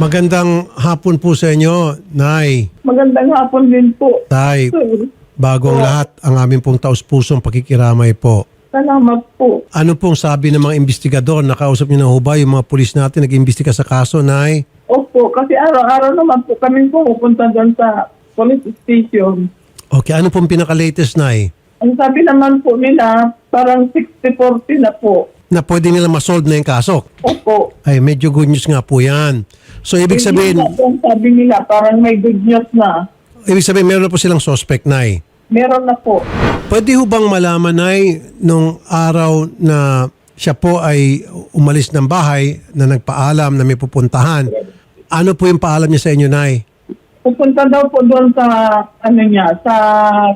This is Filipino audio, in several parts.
Magandang hapon po sa inyo, Nay. Magandang hapon din po. Tay, Sir, bago ang lahat, ang aming pong taus-pusong pakikiramay po. salamat po. Ano pong sabi ng mga investigador? Nakausap niyo na ho ba yung mga pulis natin nag-imbestiga sa kaso, Nay? Opo, kasi araw-araw naman po kami pupunta doon sa police station. Okay, ano pong pinaka-latest, Nay? Ang sabi naman po nila, parang 60-40 na po. Na pwede nila masolve na yung kaso. Opo. Ay, medyo good news nga po yan. So, ibig sabihin, Hindi na po ang sabi nila, parang may good news na. meron na po silang suspect, Nay. Meron na po. Pwede ho bang malaman, Nay, nung araw na siya po ay umalis ng bahay, na nagpaalam na may pupuntahan, ano po yung paalam niya sa inyo, Nay? Pupunta daw po doon sa, sa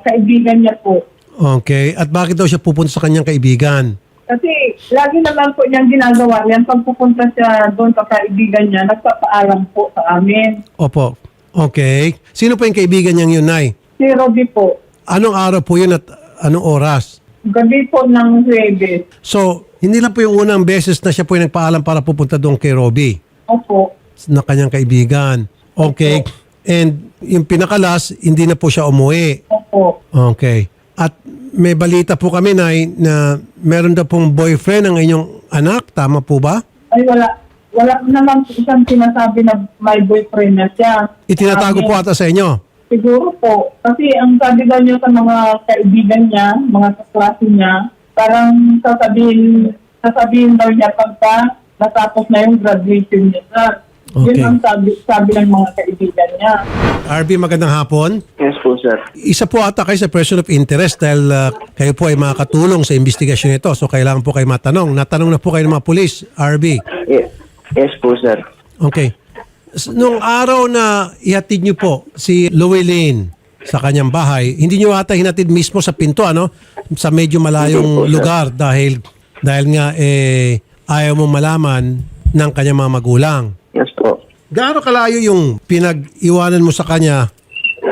kaibigan niya po. Okay. At bakit daw siya pupunta sa kanyang kaibigan? Kasi lagi naman po niyang ginagawa yan. Pag pupunta siya doon sa kaibigan niya, nagpapaalam po sa amin. Opo. Okay. Sino po yung kaibigan niyang yun, Nay? Si Robby po. Anong araw po yun at anong oras? Gabi po ng Huwebes. So, hindi lang po yung unang beses na siya po yung nagpaalam para pupunta doon kay Robby Opo. na kanyang kaibigan. Okay. And yung pinakalas, hindi na po siya umuwi. Opo. Okay. At may balita po kami, Nay, na meron daw pong boyfriend ang inyong anak. Tama po ba? Ay, wala. Wala naman po siyang sinasabi na may boyfriend na siya. Itinatago po ata sa inyo. Siguro po. Kasi ang sabi daw niya sa mga kaibigan niya, mga kaklase niya, parang sasabihin daw niya pagka natapos na yung graduation niya. Sir. Okay. Yun ang sabi ng mga kaibigan niya. RB, magandang hapon. Yes po, sir. Isa po ata kayo sa person of interest dahil kayo po ay makakatulong sa investigasyon ito. So, kailangan po kayo matanong. Natanong na po kayo ng mga pulis, RB. Yes po, sir. Okay. Nung araw na ihatid niyo po si Llewellyn sa kanyang bahay, hindi niyo ata hinatid mismo sa pinto, ano? Sa medyo malayong Hindi po, sir. lugar dahil nga ayaw mo malaman ng kanyang mga magulang. Yes po. Gaano kalayo yung pinag-iwanan mo sa kanya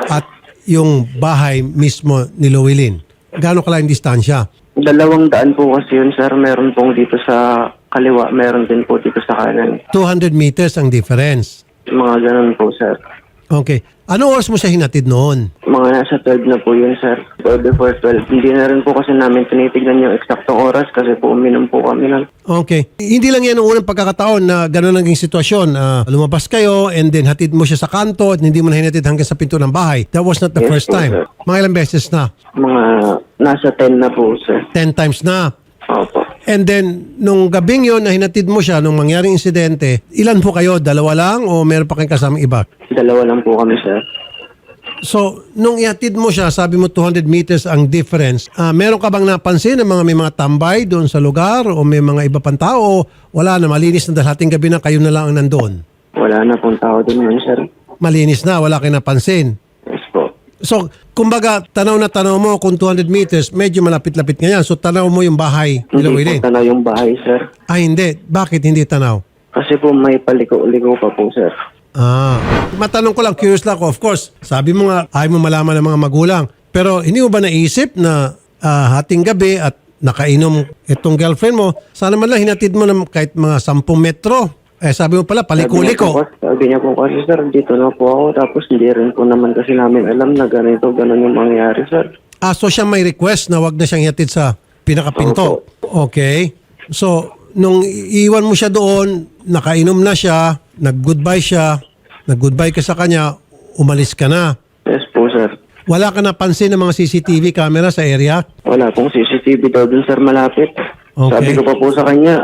at yung bahay mismo ni Llewellyn? Gaano kalayong distansya? 200 po kasi yun, sir. Meron pong dito sa kaliwa, meron din po dito sa kanan. 200 meters ang difference. Mga ganun po, sir. Okay. Anong oras mo siya hinatid noon? Mga nasa 12 na po yun, sir. 12 before 12. Hindi na rin po kasi namin tinitignan yung eksaktong oras kasi po uminom po kami lang. Okay. Hindi lang yan ang unang pagkakataon na gano'n naging sitwasyon. Lumabas kayo and then hatid mo siya sa kanto at hindi mo na hinatid hanggang sa pinto ng bahay. That was not the Yes first po, time. sir. Mga ilang beses na? Mga nasa 10 na po, sir. 10 times na. Opo. And then, nung gabing yon na hinatid mo siya, nung mangyaring insidente, ilan po kayo? 2 lang o meron pa kayong kasamang iba? 2 lang po kami, sir. So, nung ihatid mo siya, sabi mo 200 meters ang difference. Meron ka bang napansin na may mga tambay doon sa lugar o may mga iba pang tao? O wala na, malinis na dahil hating gabi na kayo na lang ang nandun? Wala na pong tao din yun, sir. Malinis na, wala kayong napansin. Yes po. So, kumbaga, tanaw na tanaw mo kung 200 meters, medyo malapit-lapit nga yan. So, tanaw mo yung bahay ni Hindi Llewellyn. po tanaw yung bahay, sir. Hindi. Bakit hindi tanaw? Kasi po may paliko-liko pa po, sir. Matanong ko lang, curious lang ako. Of course, sabi mo nga, ayaw mo malaman ng mga magulang. Pero hindi mo ba naisip na hating gabi at nakainom itong girlfriend mo, sana man lang hinatid mo ng kahit mga 10 metro. Sabi mo pala, paliko-liko. Sabi niya po kasi, sir, dito na po ako. Tapos hindi rin po naman kasi namin alam na ganito, ganun yung mangyayari, sir. So siya may request na wag na siyang ihatid sa pinakapinto. Okay. So, nung iwan mo siya doon, nakainom na siya, nag-goodbye siya, nag-goodbye ka sa kanya, umalis ka na. Yes po, sir. Wala ka napansin ng mga CCTV camera sa area? Wala pong CCTV daw dun, sir, malapit. Okay. Sabi ko pa po sa kanya,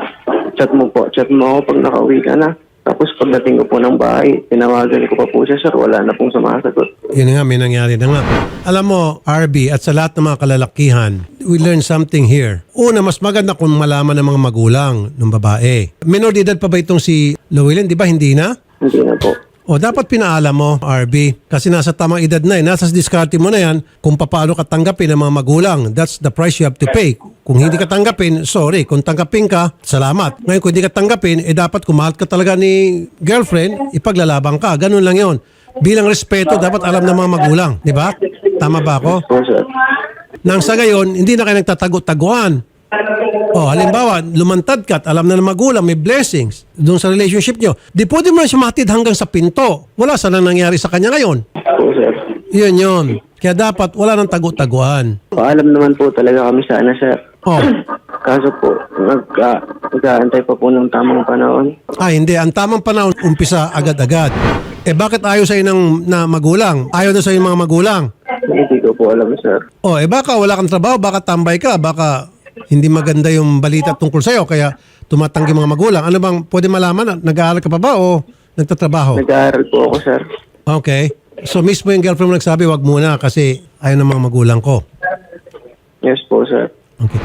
chat mo ako pag nakauwi ka na. Tapos pagdating ko po ng bahay, tinawagan ko pa po siya, sir, wala na pong sumasagot. Yun nga, may nangyari na nga. Alam mo, RB, at sa lahat ng mga kalalakihan, we learn something here. Una, mas maganda kung malaman ng mga magulang ng babae. Minor de edad pa ba itong si Llewellyn? Di ba hindi na? Hindi na po. O dapat pinaalam mo, RB, kasi nasa tamang edad na nasa diskarte mo na yan kung paano ka tanggapin ng mga magulang. That's the price you have to pay. Kung hindi ka tanggapin, sorry. Kung tanggapin ka, salamat. Ngayon, kung hindi ka tanggapin, dapat kung mahal ka talaga ni girlfriend, ipaglalabang ka. Ganun lang yon. Bilang respeto, dapat alam ng mga magulang. Di ba? Tama ba ako? Po, sir. Nang sa gayon, hindi na kayo nagtatago-taguan. O halimbawa, lumantad ka at alam na ng magulang, may blessings doon sa relationship nyo. Di pwede mo na siya mahatid hanggang sa pinto. Wala sana nangyari sa kanya ngayon. Po, sir. Yun. Kaya dapat wala nang tagu-taguan. Paalam naman po talaga kami sana, sir. Oh. Kaso po, nag-aantay pa po ng tamang panahon. Hindi. Ang tamang panahon, umpisa agad-agad. Bakit ayaw sa'yo ng na magulang? Ayaw na sa'yo ng mga magulang? Hindi ko po alam, sir. Baka wala kang trabaho, baka tambay ka, baka hindi maganda yung balita tungkol sa'yo, kaya tumatanggi mga magulang. Ano bang pwede malaman? Nag-aaral ka pa ba o nagtatrabaho? Nag-aaral po ako, sir. Okay. So mismo yung girlfriend mo nagsabi, wag muna kasi ayaw ng mga magulang ko. Yes po, sir. Okay.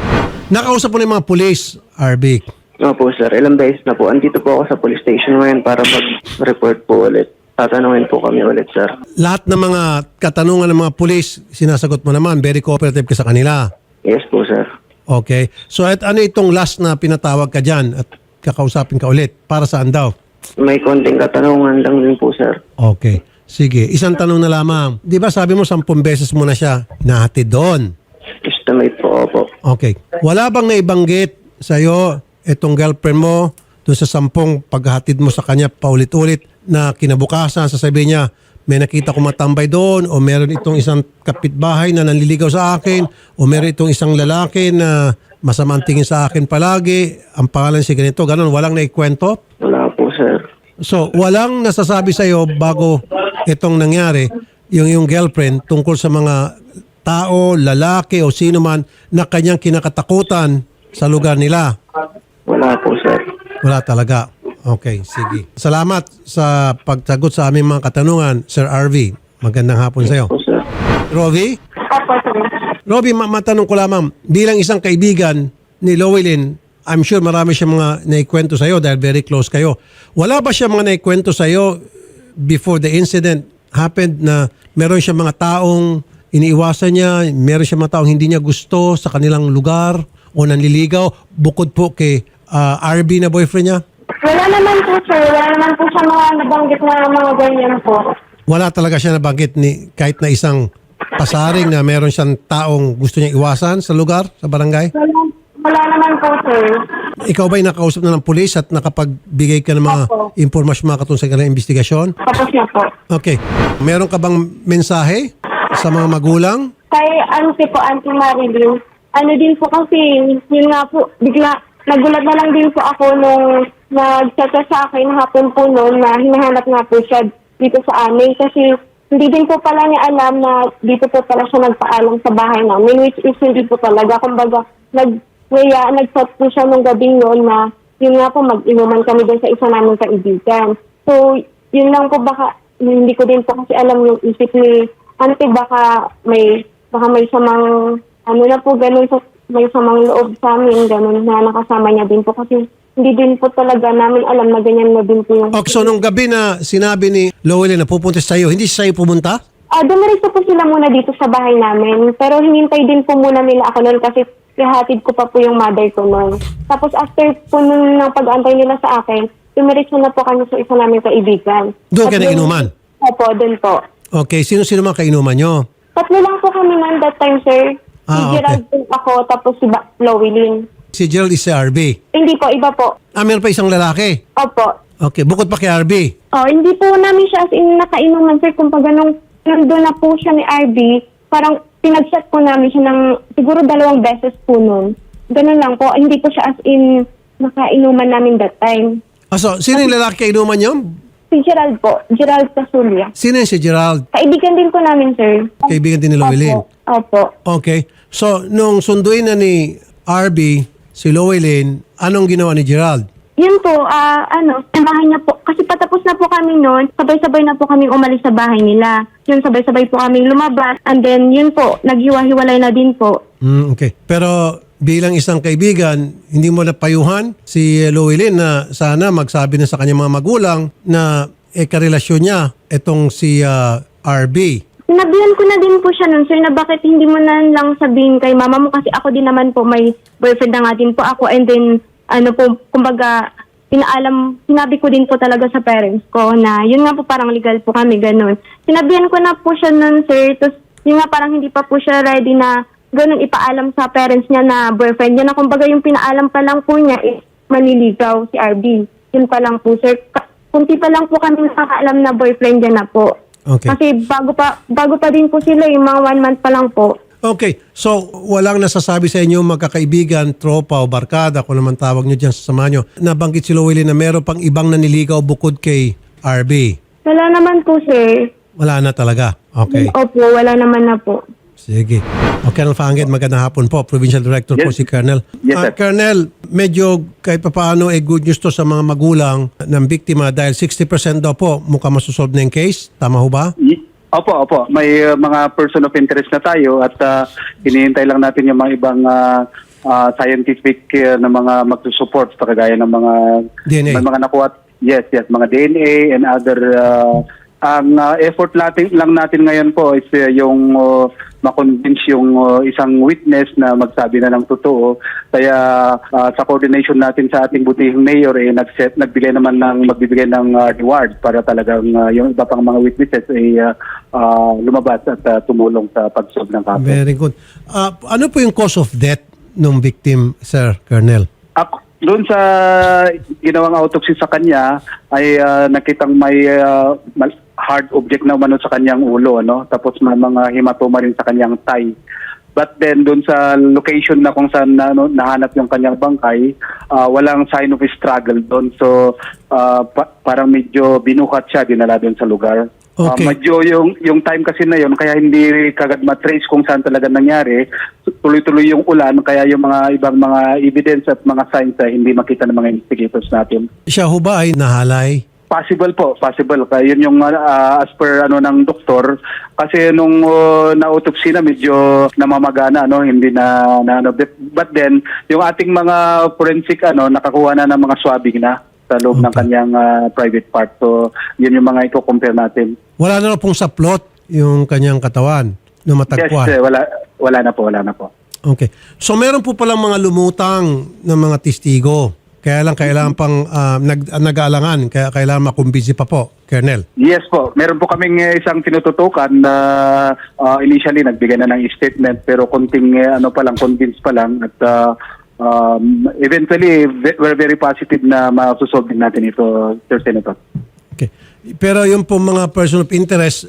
Nakausap mo na yung mga police, RB. Po, sir. Ilang beses na po. Andito po ako sa police station ngayon para mag-report po ulit. Tatanungin po kami ulit, sir. Lahat ng mga katanungan ng mga police, sinasagot mo naman. Very cooperative ka sa kanila. Yes po, sir. Okay. So at ano itong last na pinatawag ka dyan at kakausapin ka ulit? Para saan daw? May konting katanungan lang din po, sir. Okay. Sige. Isang tanong na lamang. Di ba sabi mo 10 beses mo na siya nahatid doon? Estimate po, opo. Okay. Wala bang naibanggit sa'yo itong girlfriend mo doon sa 10 paghatid mo sa kanya paulit-ulit na kinabukasan sasabihin niya, may nakita ko matambay doon o meron itong isang kapitbahay na nanliligaw sa akin o meron itong isang lalaki na masama ang tingin sa akin palagi, ang pangalan si ganito, ganun, walang naikwento? Wala po, sir. So, walang nasasabi sa'yo bago itong nangyari, yung girlfriend tungkol sa mga tao, lalaki o sino man na kanyang kinakatakutan sa lugar nila? Wala po, sir. Wala talaga. Okay, sige. Salamat sa pagsagot sa aming mga katanungan, Sir RV. Magandang hapon sa'yo. Po, sir. Rovi? Opo, sir. Rovi, matanong ko lamang, bilang isang kaibigan ni Lowelyn, I'm sure marami siya mga naikwento sa'yo dahil very close kayo. Wala ba siya mga naikwento sa'yo before the incident happened na meron siya mga taong iniiwasan niya, meron siya mga taong hindi niya gusto sa kanilang lugar o nanliligaw bukod po kay RB na boyfriend niya? Wala naman po, sir. Wala naman po siya mga nabanggit na mga ganyan po. Wala talaga siya nabanggit ni kahit na isang pasaring na meron siyang taong gusto niya iwasan sa lugar, sa barangay? Wala naman po, sir. Ikaw ba'y nakausap na ng pulis at nakapagbigay ka ng mga Opo. impormasyon mga katulad sa kanilang investigasyon? Tapos na po. Okay. Meron ka bang mensahe sa mga magulang? Kay Auntie Marilyn, ano din po kasi, yun nga po, bigla, nagulat na lang din po ako nung nag-chat sa akin hapon po noon na hinahanap nga po siya dito sa amin kasi hindi din po pala niya alam na dito po pala siya nagpaalam sa bahay namin, which is hindi po talaga. Kumbaga, nag-chat po siya nung gabi noon na yun nga po, mag-inuman kami din sa isa namin kaibigan. So, yun lang po baka, hindi ko din po kasi alam yung isip ni Auntie, baka may samang, ano na po, ganun, may samang loob sa amin, ganun, na nakasama niya din po kasi hindi din po talaga namin alam na ganyan na din po yung... Okay, so nung gabi na sinabi ni Lowell na pupunta sa iyo, hindi siya sa'yo pumunta? Dumiretso po sila muna dito sa bahay namin, pero hinintay din po muna nila ako noon kasi ihatid ko pa po yung mother ko noon. Tapos after po nung pag-antay nila sa akin, dumiretso na po kami sa isa namin kaibigan. Doon ka At na inuman? Opo, doon po. Okay, sino-sino mga kainuman nyo? Tatlo lang po kami noon that time, sir. Si Okay. Gerald po ako, tapos si Lowelyn. Si Gerald is si RB. Hindi po, iba po. Meron pa isang lalaki. Opo. Okay, bukod pa kay RB. Hindi po namin siya as in nakainuman, sir. Kung pag nandun na po siya ni RB, parang pinag-chat po namin siya ng siguro 2 beses po noon. Ganun lang po. Hindi po siya as in nakainuman namin that time. So, sino yung lalaki kainuman nyo? Si Gerald po. Gerald Casulia. Sino yung si Gerald? Kaibigan din po namin, sir. Kaibigan din ni Lowelyn. Opo. Okay. So, nung sunduin na ni RB, si Lowelyn, anong ginawa ni Gerald? Yun po, samahan niya po. Kasi patapos na po kami noon, sabay-sabay na po kaming umalis sa bahay nila. Yun, sabay-sabay po kaming lumabas. And then, yun po, naghiwa-hiwalay na din po. Okay. Pero bilang isang kaibigan, hindi mo napayuhan si Lowelyn na sana magsabi na sa kanyang mga magulang na karelasyon niya itong si RB. Sinabihan ko na din po siya nun, sir, na bakit hindi mo na lang sabihin kay mama mo kasi ako din naman po, may boyfriend na nga din po ako. And then, kumbaga, sinabi ko din po talaga sa parents ko na yun nga po parang legal po kami, ganun. Sinabihan ko na po siya nun, sir, tapos yun nga parang hindi pa po siya ready na ganun ipaalam sa parents niya na boyfriend niya na kumbaga yung pinaalam pa lang po niya is manliligaw si RB. Yun pa lang po, sir. Kunti pa lang po kami nakakaalam na boyfriend niya na po. Okay. Kasi bago pa din po sila, yung mga 1 month pa lang po. Okay. So, walang nasasabi sa inyo magkakaibigan, tropa o barkada, kung naman tawag nyo dyan sa sama nyo, nabanggit si Llewellyn na meron pang ibang naniligaw bukod kay RB. Wala naman po, sir. Wala na talaga. Okay. Opo, wala naman na po. Sige. O, Colonel Fangit, magandang hapon po. Provincial Director po Yes. si Colonel. Yes, sir. Colonel, medyo kahit papaano good news to sa mga magulang ng biktima dahil 60% daw po mukhang masosolve na yung case. Tama ho ba? Opo. May mga person of interest na tayo at hinihintay lang natin yung mga ibang scientific na mga magsusupport sa kagaya ng mga DNA. may mga nakuha. Yes, mga DNA and other ang effort lang natin ngayon po is yung ma-convince yung isang witness na magsabi na ng totoo. Kaya sa coordination natin sa ating butihing mayor magbibigay ng reward para talagang yung iba pang mga witnesses ay lumabas at tumulong sa pag-solve ng kaso. Very good. Ano po yung cause of death ng victim, Sir Colonel? Doon sa ginawang autopsy sa kanya ay nakitang may hard object na umano sa kanyang ulo, ano? Tapos may mga hematoma rin sa kanyang thigh. But then doon sa location na kung saan nahanap yung kanyang bangkay, walang sign of struggle doon. So parang medyo binuhat siya, dinala doon sa lugar. Okay. Medyo yung time kasi na yun, kaya hindi kagad matrace kung saan talaga nangyari. Tuloy-tuloy yung ulan, kaya yung mga ibang mga evidence at mga signs ay hindi makita ng mga investigators natin. Siya ho ba ay nahalay? Possible po. Kaya yun yung as per ng doktor. Kasi nung na-autopsy na medyo namamagana, hindi na but then yung ating mga forensic nakakuha na ng mga swabbing na sa loob ng kanyang private part. So yun yung mga i-compare natin. Wala na pong saplot yung kanyang katawan na matagpuan? Yes, wala na po. Okay. So meron po palang mga lumutang ng mga testigo. Kaya lang kailangan pang nag-aalangan, kaya kailangan makumbinsi pa po, Colonel. Yes po. Meron po kaming isang tinututukan na initially nagbigay na ng statement pero konting convinced pa lang at eventually we're very positive na masusolve din natin ito, Sir Senator. Okay. Pero yung po mga person of interest,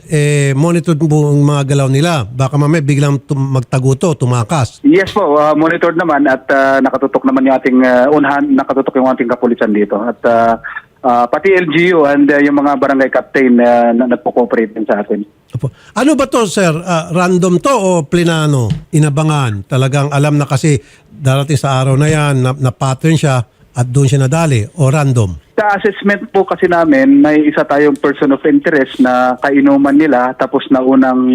monitor po ang mga galaw nila. Baka mamaya biglang magtaguto, tumakas. Yes po, monitored naman at nakatutok naman yung ating nakatutok yung ating kapulisan dito. At pati LGU and yung mga barangay captain na nagpo-cooperate din sa atin. Opo. Ano ba to, sir? Random to o plinano? Inabangan? Talagang alam na kasi darating sa araw na yan, na pattern siya at doon siya nadali o random? Sa assessment po kasi namin, may isa tayong person of interest na kainuman nila tapos na unang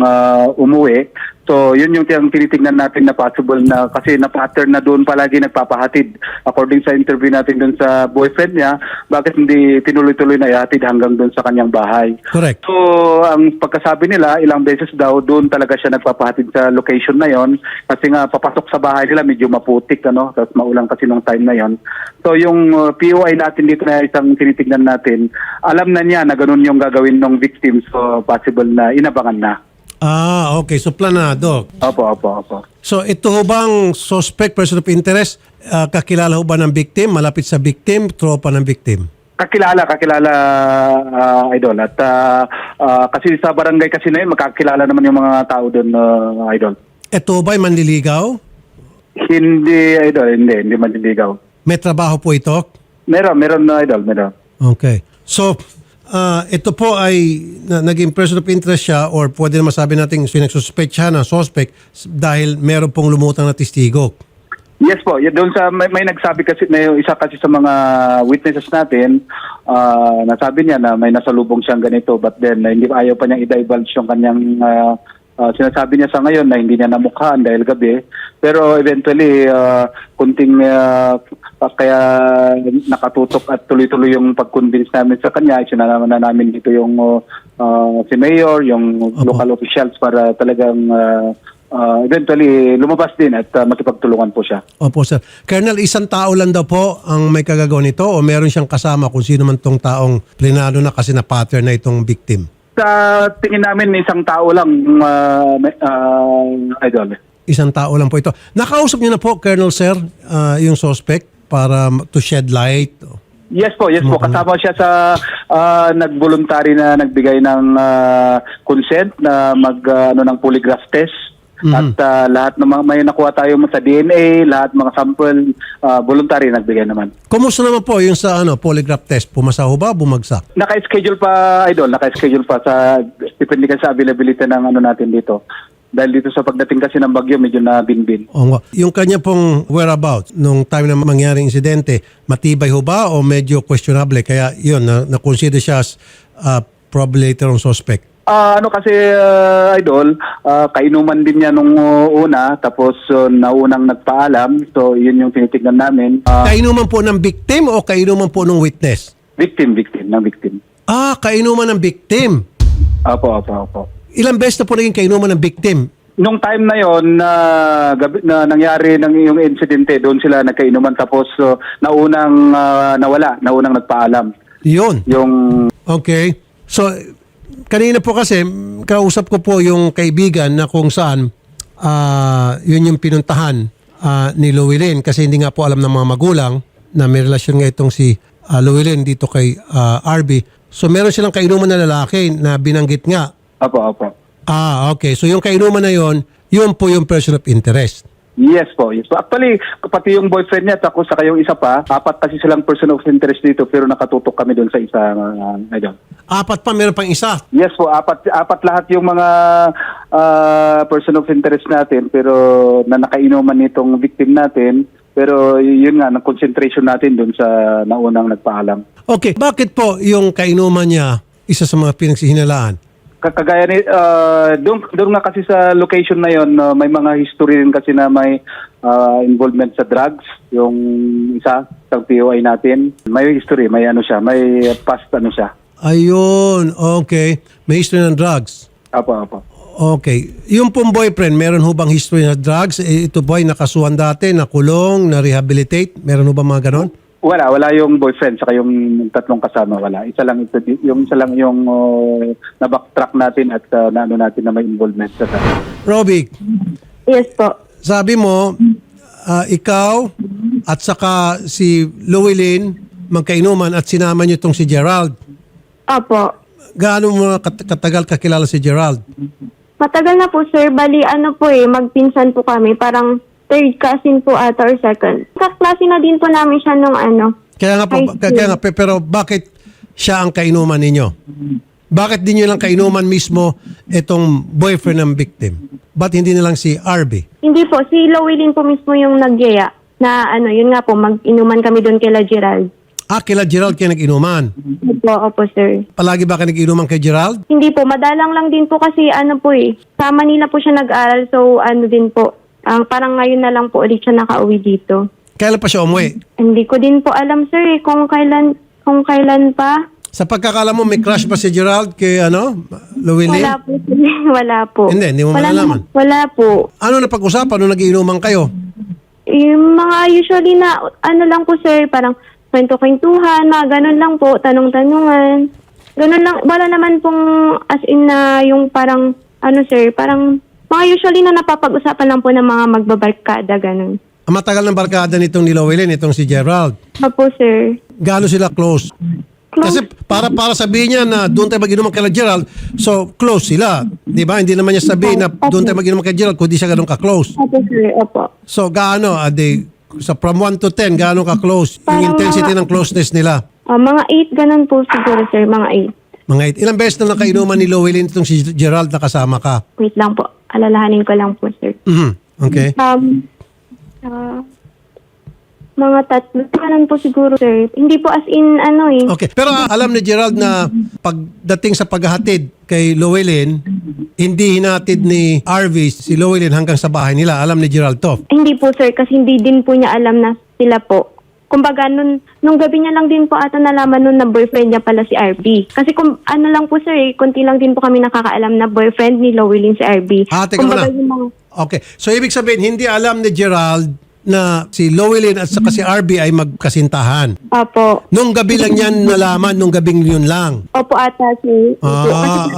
umuwi. So, yun yung tinitingnan natin na possible na kasi na-pattern na doon palagi nagpapahatid. According sa interview natin doon sa boyfriend niya, bakit hindi tinuloy-tuloy na ihatid hanggang doon sa kanyang bahay. Correct. So, ang pagkasabi nila, ilang beses daw doon talaga siya nagpapahatid sa location na yon kasi nga papasok sa bahay nila medyo maputik, tapos maulang kasi nung time na yon. So, yung POI natin dito na isang tinitignan natin, alam na niya na ganun yung gagawin ng victim, so possible na inabangan na. Okay. So, planado. Opo. So, ito ho bang suspect, person of interest, kakilala ho ba ng victim, malapit sa victim, tropa ng victim? Kakilala, Idol. At kasi sa barangay kasi na yun, makakilala naman yung mga tao doon, Idol. Ito ba'y manliligaw? Hindi, Idol. Hindi manliligaw. May trabaho po ito? Meron, Idol. Meron. Okay. So, ito po ay naging person of interest siya or pwede na masabi natin sinagsuspect siya na suspect dahil meron pong lumutang na testigo. Yes po. Doon sa may nagsabi kasi na yung isa kasi sa mga witnesses natin, nasabi niya na may nasalubong siyang ganito but then hindi ayaw pa niyang i-divulge yung kanyang sinasabi niya sa ngayon na hindi niya namukhaan dahil gabi. Pero eventually, kunting kaya nakatutok at tuloy-tuloy yung pag-convince namin sa kanya. Isinalaman na namin dito yung si Mayor, yung local officials para talagang eventually lumabas din at makipagtulungan po siya. Opo, sir. Colonel, isang tao lang daw po ang may kagagawa nito o meron siyang kasama kung sino man tong taong plinado na kasi na pattern na itong victim? Sa tingin namin, isang tao lang, Idol. Isang tao lang po ito. Nakausap niyo na po, Colonel Sir, yung suspect para to shed light. Yes po. Kasama siya sa nag-voluntary na nagbigay ng consent na ng polygraph test. At lahat ng mga may nakuha tayo sa DNA, lahat mga sample voluntary nagbigay naman. Kumusta naman po yung sa polygraph test? Pumasa ho ba? Bumagsak? Naka-schedule pa, Idol. Naka-schedule pa sa depende kasi sa availability ng natin dito. Dahil dito sa pagdating kasi ng bagyo, medyo nabinbin. Yung kanya pong whereabouts nung time na mangyaring insidente, matibay ho ba o medyo questionable? Kaya yun, na-consider siya as probably later on suspect. Idol, kainuman din niya nung una, tapos naunang nagpaalam. So, yun yung tinitignan namin. Kainuman po ng victim o kainuman po ng witness? Victim. Kainuman ng victim. Opo. Ilang beses na po naging kainuman ng victim? Nung time na yon na nangyari ng yung insidente, doon sila nagkainuman tapos naunang nagpaalam. Yun. Okay. So, kanina po kasi, kausap ko po yung kaibigan na kung saan yun yung pinuntahan ni Llewellyn kasi hindi nga po alam ng mga magulang na may relasyon nga itong si Llewellyn dito kay RB. So, meron silang kainuman na lalaki na binanggit nga. Opo. Okay. So, yung kainuman na yun po yung person of interest. Yes po. Actually, pati yung boyfriend niya, ako saka yung isa pa, 4 kasi silang person of interest dito pero nakatutok kami doon sa isa. Idol. 4 pa, meron pang isa. Yes po, apat lahat yung mga person of interest natin pero na nakainuman nitong victim natin. Pero yun nga, ng concentration natin doon sa naunang nagpaalam. Okay. Bakit po yung kainuman niya isa sa mga pinagsihinalaan? Kagaya ni doon nga kasi sa location na yon, may mga history rin kasi na may involvement sa drugs. Yung isa, sa POI natin, may history, may past siya. Ayun, okay. May history ng drugs. Apo. Okay. Yung pong boyfriend, meron ho bang history ng drugs? Ito ba ay nakasuhan dati, nakulong, na-rehabilitate? Meron ho ba mga ganon? Wala yung boyfriend saka yung tatlong kasama, wala. Isa lang yung na-backtrack natin at naano natin na may involvement sa Robic, Yes po. sabi mo, ikaw at saka si Llewellyn magkainuman at sinama niyo itong si Gerald. Opo. Gaano mo katagal kakilala si Gerald? Matagal na po, sir. Bali, magpinsan po kami. Parang third cousin po ata or second. Kaklase na din po namin siya nung Kaya nga, pero bakit siya ang kainuman ninyo? Bakit di nyo lang kainuman mismo itong boyfriend ng victim? Ba't hindi na lang si RB? Hindi po, si Llewellyn po mismo yung nagyaya na yun nga po, mag-inuman kami doon kila Gerald. Kila Gerald kayo nag-inuman. Opo, sir. Palagi ba kayo nag-inuman kay Gerald? Hindi po, madalang lang din po kasi sa Manila po siya nag-aral, so din po. Parang ngayon na lang po ulit siya nakauwi dito. Kailan pa siya umuwi? Hindi ko din po alam, sir, kung kailan pa. Sa pagkakala mo, may crush ba si Gerald kay Llewellyn? Wala po, sir. Wala po. Hindi mo malalaman. Wala po. Ano na pag-usapan nung nag-iinuman kayo? Yung mga usually na, lang po, sir, parang kwento-kwentuhan, mga ganun lang po, tanong-tanungan. Ganun lang, wala naman pong as in na yung parang, sir, parang mga usually na napapag-usapan lang po ng mga magbabarkada, ganun. Ang matagal ng barkada nitong ni Llewellyn, itong si Gerald. Opo, sir. Gaano sila close? Kasi para sabihin niya na doon tayo mag-inuman kay Gerald, so close sila. Di ba? Hindi naman niya sabihin na doon tayo mag-inuman kay Gerald kung di siya ganun ka-close. Opo, sir. Opo. So gaano, from 1 to 10, gaano ka-close? Yung Parang intensity ng closeness nila? Mga 8, ganun po siguro, sir. Mga 8. Mga 8. Ilang beses na nakainuman ni Llewellyn itong si Gerald na kasama ka? Wait lang po. Alalahanin ko lang po, sir. Okay. Mga 3. Ganun po siguro, sir. Hindi po as in, Okay. Pero alam ni Gerald na pagdating sa paghahatid kay Llewellyn, hindi hinatid ni RV si Llewellyn hanggang sa bahay nila. Alam ni Gerald to. Hindi po, sir, kasi hindi din po niya alam na sila po. Kumbaga, nung gabi niya lang din po ata nalaman nun na boyfriend niya pala si RB. Kasi lang po, sir, konti lang din po kami nakakaalam na boyfriend ni Llewellyn si RB. Teka muna. Okay. So, ibig sabihin, hindi alam ni Gerald na si Llewellyn at saka si RB ay magkasintahan. Opo. Nung gabi lang yan nalaman, nung gabing yun lang. Opo ata, sir.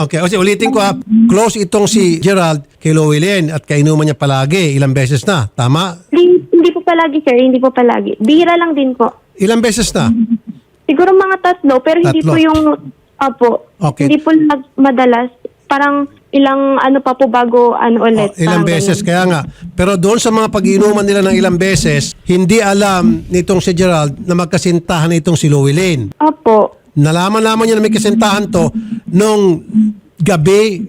Okay. O sige, ulitin ko ha. Close itong si Gerald kay Llewellyn at kainuman niya palagi. Ilang beses na. Tama? Hindi po palagi, sir. Hindi po palagi. Bihira lang din po. Ilang beses na? Siguro mga 3, pero hindi Tatlo. po yung... Opo. Okay. Hindi po madalas. Parang ilang ano pa po bago ulit. Ilang Parang beses. ganun. Kaya nga. Pero doon sa mga pag-inuman nila ng ilang beses, hindi alam nitong si Gerald na magkasintahan itong si Llewellyn. Opo. Nalaman niya na may kasintahan to nung gabi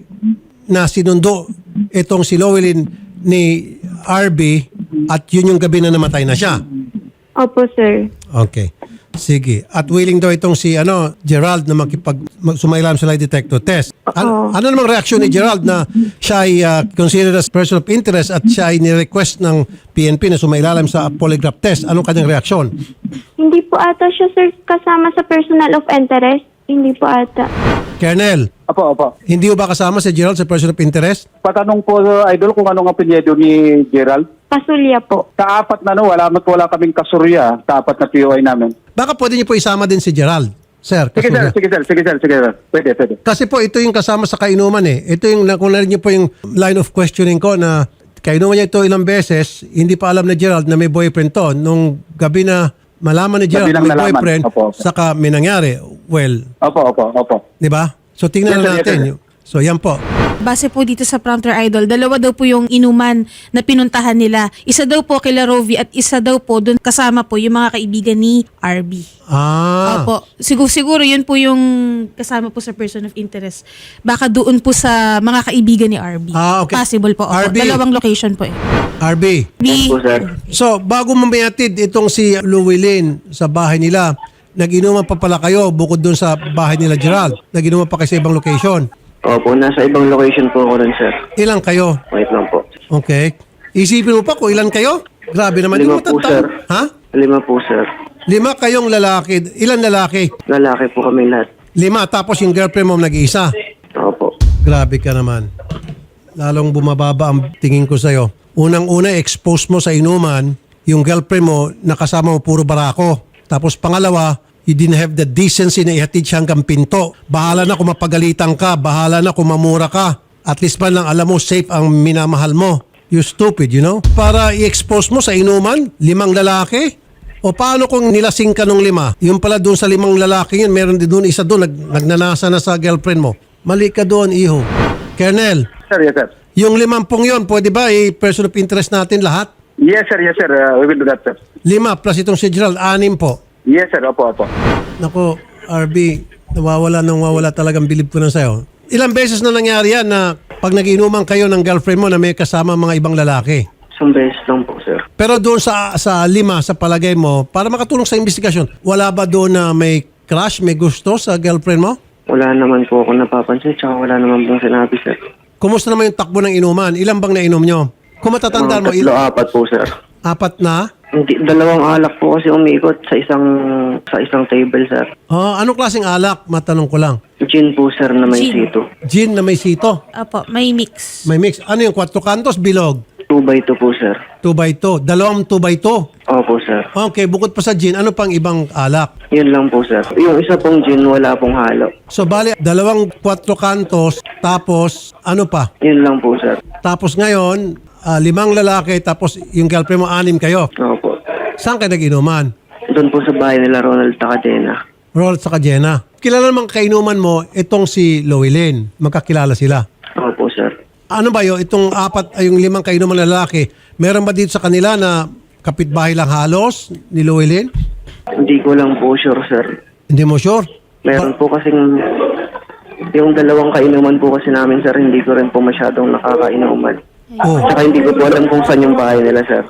na sinundo itong si Llewellyn ni RB at yun yung gabi na namatay na siya. Opo, sir. Okay. Sige. At willing daw itong si Gerald na sumailam sa lie detector test. Ano namang reaksyon ni Gerald na siya ay considered as person of interest at siya ay ni-request ng PNP na sumailalim sa polygraph test? Anong kanyang reaksyon? Hindi po ata siya, sir, kasama sa personal of interest. Hindi po ata. Colonel, Opo. hindi mo ba kasama si Gerald sa person of interest? Patanong po, Idol, kung anong apelyido ni Gerald. Pasulya po. Sa 4 na wala kaming kasurya sa 4 na POI namin. Baka pwede niyo po isama din si Gerald. Sir, Sige sir, kasunod. sige sir. Pwede. Kasi po ito yung kasama sa kainuman eh. Ito yung kung narinig niyo po yung line of questioning ko na kainuman niya ito ilang beses, hindi pa alam ni Gerald na may boyfriend to. Nung gabi na malaman ni Gerald Gabi na lang may nalaman. boyfriend, Opo. saka may nangyari. Well, Opo. di ba? So tingnan Yes, na sir, natin. yes, sir. So yan po. Base po dito sa Prompter Idol, 2 daw po yung inuman na pinuntahan nila. Isa daw po kay Rovi at isa daw po doon kasama po yung mga kaibigan ni RB. Opo. Siguro yun po yung kasama po sa person of interest. Baka doon po sa mga kaibigan ni RB. Okay. Possible po. Opo. RB. 2 location po eh. RB. Yes po, sir. So, bago mamayatid itong si Llewellyn sa bahay nila, nag-inuman pa pala kayo bukod doon sa bahay nila Gerald. Nag-inuman pa kayo sa ibang location. Opo, nasa ibang location po ako rin, sir. Ilang kayo? Wait lang po. Okay. Isipin mo pa kung ilan kayo? Grabe naman. 5 Hindi mo po, matatanda. sir. Ha? 5 po, sir. 5 kayong lalaki. Ilan lalaki? Lalaki po kami lahat. 5. Tapos yung girlfriend mo nag-iisa. Opo. Grabe ka naman. Lalong bumababa ang tingin ko sa'yo. Unang-una, expose mo sa inuman yung girlfriend mo na kasama mo puro barako. Tapos pangalawa, you didn't have the decency na ihatid siya hanggang pinto. Bahala na kung mapagalitan ka. Bahala na kung mamura ka. At least man lang alam mo safe ang minamahal mo. You stupid, you know? Para i-expose mo sa inuman, 5 lalaki? O paano kung nilasing ka nung 5? Yung pala doon sa 5 lalaki yun, meron din doon isa doon, nagnanasa na sa girlfriend mo. Mali ka doon, iho. Colonel, Sir, yes sir. yung 50 yun, pwede ba i-person of interest natin lahat? Yes sir. We will do that, sir. 5 plus itong si Gerald, 6 po. Yes sir, opo. Nako, RB, nawawala talagang bilib ko na sa'yo. Ilang beses na nangyari yan na pag nagiinuman kayo ng girlfriend mo na may kasama mga ibang lalaki? Isang beses lang po, sir. Pero doon sa 5, sa palagay mo, para makatulong sa investigasyon, wala ba doon na may crush, may gusto sa girlfriend mo? Wala naman po ako napapansin, tsaka wala naman pong sinabi, sir. Kumusta naman yung takbo ng inuman? Ilan bang nainom nyo? Kung matatandaan mo, 3, 4 po, sir. 4 na? Hindi, 2 alak po kasi umikot sa isang table, sir. Anong klaseng alak? Matanong ko lang. Gin po, sir, na may Gin. sito. Gin na may sito. Opo, may mix. May mix. Ano yung 4 kantos? Bilog. 2x2 po, sir. 2x2. 2x2. Opo, sir. Okay, bukod pa sa gin, ano pang ibang alak? Yun lang po, sir. Yung isa pong gin, wala pong halo. So, bali, 2 4 kantos, tapos, ano pa? Yun lang po, sir. Tapos ngayon, 5 lalaki, tapos yung girlfriend mo, 6 kayo. Opo. Saan kayo nag-inuman? Doon po sa bahay nila Ronald Tacadena. Roll sa Jenna. Kilala naman kainuman mo, itong si Llewellyn. Magkakilala sila. Opo, sir. Ano ba yun? Itong 4, ay yung 5 kainuman na lalaki, meron ba dito sa kanila na kapitbahay lang halos ni Llewellyn? Hindi ko lang po sure, sir. Hindi mo sure? Meron po kasing yung 2 kainuman po kasi namin, sir, hindi ko rin po masyadong nakakainuman. Oh. Saka hindi ko po alam kung saan yung bahay nila, sir.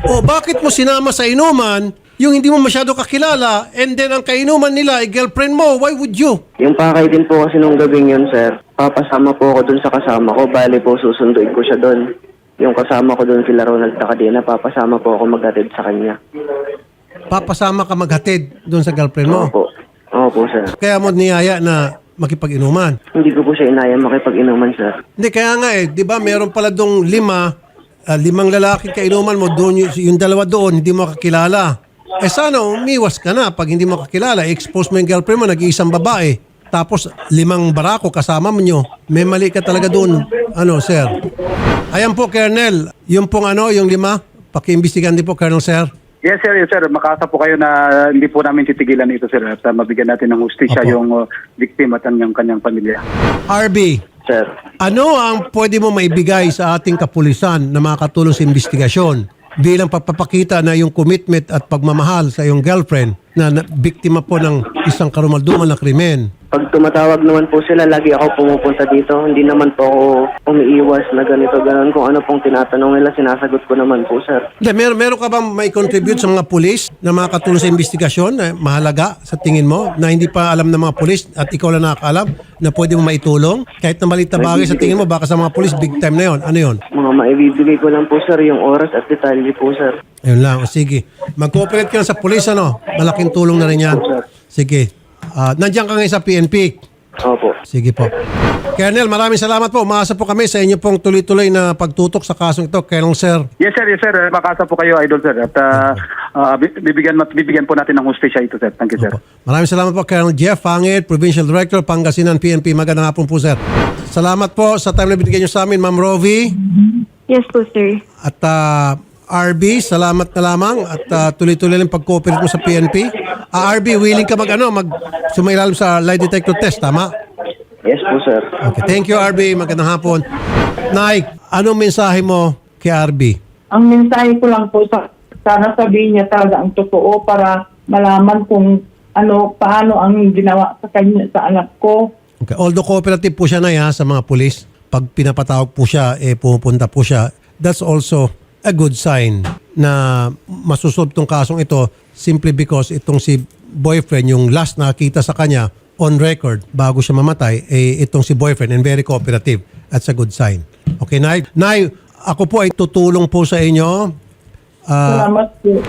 O bakit mo sinama sa inuman yung hindi mo masyado kakilala and then ang kainuman nila ay girlfriend mo? Why would you? Yung pakay din po kasi nung gabing yun, sir, papasama po ako dun sa kasama ko. Bali po, susunduin ko siya dun. Yung kasama ko dun sila Ronald Tacadena, papasama po ako maghatid sa kanya. Papasama ka maghatid doon sa girlfriend mo? Opo. Opo, sir. Kaya mo niyaya na makipag-inuman? Hindi ko po siya inaya makipag-inuman, sir. Hindi, kaya nga di ba meron pala dong 5 5 lalaki kainuman mo, doon yung 2 doon, hindi mo kakilala. Sana umiwas ka na pag hindi mo kakilala. Expose mo yung girlfriend mo, nag-iisang babae. Tapos 5 barako kasama mo nyo. May mali ka talaga doon. Sir? Ayan po, Colonel. Yung pong yung 5, pakiimbestigan din po, Colonel, sir. Yes, sir. Yes, sir. Makasa po kayo na hindi po namin titigilan ito, sir. At mabigyan natin ng hustisya Opo. yung victim at ang kanyang pamilya. RB, Sir. ano ang pwede mo maibigay sa ating kapulisan na makakatulong sa investigasyon bilang pagpapakita na yung commitment at pagmamahal sa iyong girlfriend na biktima po ng isang karumaldumal na krimen? Pag tumatawag naman po sila, lagi ako pumupunta dito. Hindi naman po ako umiiwas na ganito, ganon. Kung ano pong tinatanong nila, sinasagot ko naman po, sir. Hindi, meron ka bang may contribute sa mga pulis na makakatulong sa investigasyon na mahalaga sa tingin mo na hindi pa alam ng mga pulis at ikaw lang nakakaalam na pwede mo maitulong? Kahit na maliit na bagay sa tingin mo, baka sa mga pulis, big time na yon. Ano yon? Mga maibibigay ko lang po, sir, yung oras at detalye po, sir. Ayun lang. O sige. Mag-cooperate ka na sa pulis, Malaking tulong na rin yan. Sige. Nandiyan ka ngayon sa PNP. Opo. Sige po. Colonel, maraming salamat po. Umaasa po kami sa inyo pong tuloy-tuloy na pagtutok sa kasong ito. Colonel, sir. Yes, sir. Yes, sir. Makasa po kayo, Idol, sir. At bibigyan po natin ng hustisya ito, sir. Thank you, sir. Opo. Maraming salamat po, Colonel Jeff Pangit, Provincial Director, Pangasinan PNP. Magandang hapon po, sir. Salamat po sa time na binigyan nyo sa amin, Ma'am Rovi. Yes po, sir. At RB, salamat na lamang at tuloy-tuloy lang pag-cooperate mo sa PNP. RB, willing ka sumailalim sa lie detector test, tama? Yes po, sir. Okay, thank you, RB. Magandang hapon. Nike, anong mensahe mo kay RB? Ang mensahe ko lang po, sana sabihin niya talaga ang totoo para malaman kung paano ang ginawa sa kanya, sa anak ko. Okay. Although cooperative po siya sa mga pulis, pag pinapatawag po siya, pupunta po siya. That's also a good sign na masusolve tong kasong ito simply because itong si boyfriend, yung last nakita sa kanya on record bago siya mamatay, itong si boyfriend and very cooperative. That's a good sign. Okay, Nay? Nay, ako po ay tutulong po sa inyo. Salamat po.